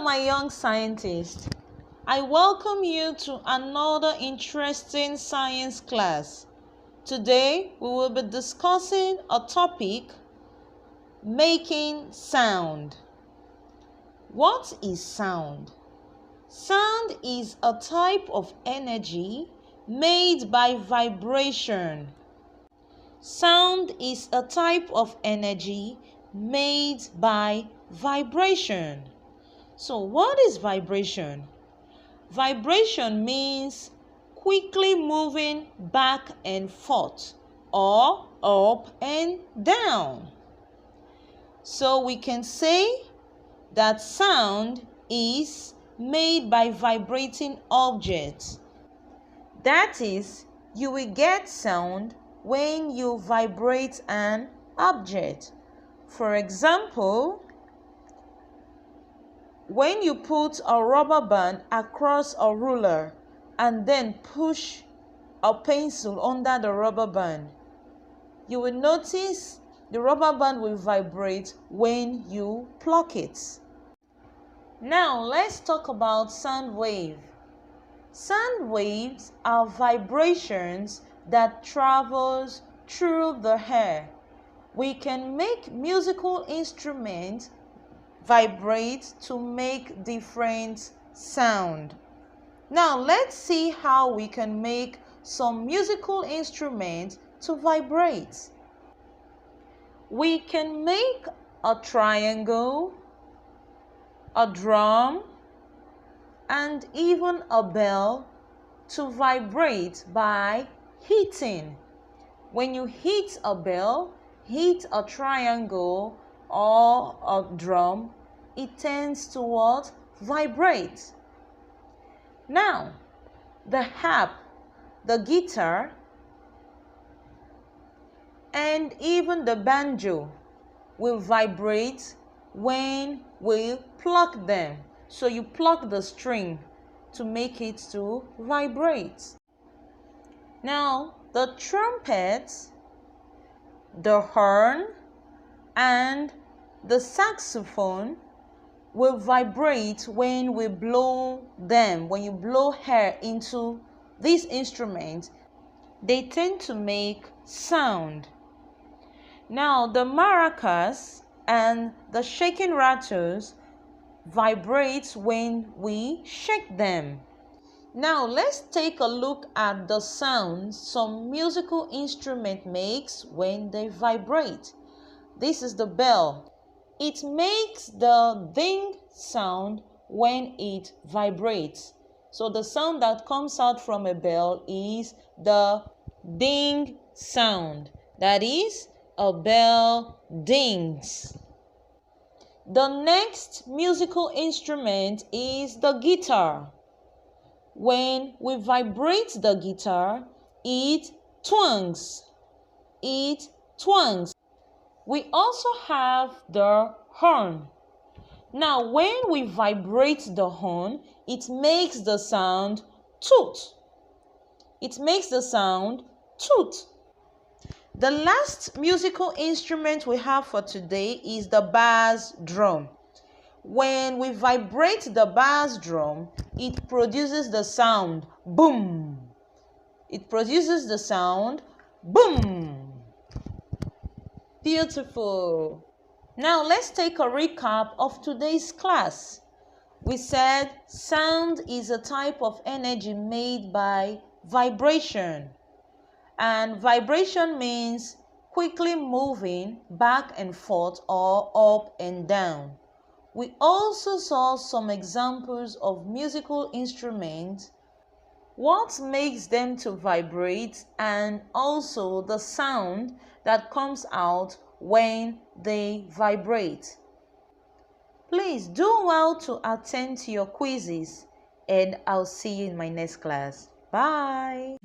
my young scientists. I welcome you to another interesting science class. Today, we will be discussing a topic, making sound. What is sound? Sound is a type of energy made by vibration. Sound is a type of energy made by vibration. So, what is vibration? Vibration means quickly moving back and forth or up and down. So, we can say that sound is made by vibrating objects. That is, you will get sound when you vibrate an object. For example, when you put a rubber band across a ruler and then push a pencil under the rubber band, you will notice the rubber band will vibrate when you pluck it. Now let's talk about sound wave. Sound waves are vibrations that travels through the air. We can make musical instruments vibrate to make different sound. Now let's see how we can make some musical instruments to vibrate. We can make a triangle, a drum, and even a bell to vibrate by hitting. When you hit a bell, hit a triangle or a drum, it tends to what? Vibrate. Now, the harp, the guitar, and even the banjo will vibrate when we pluck them. So you pluck the string to make it to vibrate. Now, the trumpet, the horn, and the saxophone will vibrate when we blow them. When you blow air into these instruments, they tend to make sound. Now, the maracas and the shaking rattles vibrate when we shake them. Now let's take a look at the sound some musical instrument makes when they vibrate. This is the bell. It makes the ding sound when it vibrates. So the sound that comes out from a bell is the ding sound. That is, a bell dings. The next musical instrument is the guitar. When we vibrate the guitar, it twangs. It twangs. We also have the horn. Now, when we vibrate the horn, it makes the sound toot. It makes the sound toot. The last musical instrument we have for today is the bass drum. When we vibrate the bass drum, it produces the sound boom. It produces the sound boom. Beautiful. Now let's take a recap of today's class. We said sound is a type of energy made by vibration. And vibration means quickly moving back and forth or up and down. We also saw some examples of musical instruments, what makes them to vibrate, and also the sound that comes out when they vibrate. Please do well to attend to your quizzes, and I'll see you in my next class. Bye.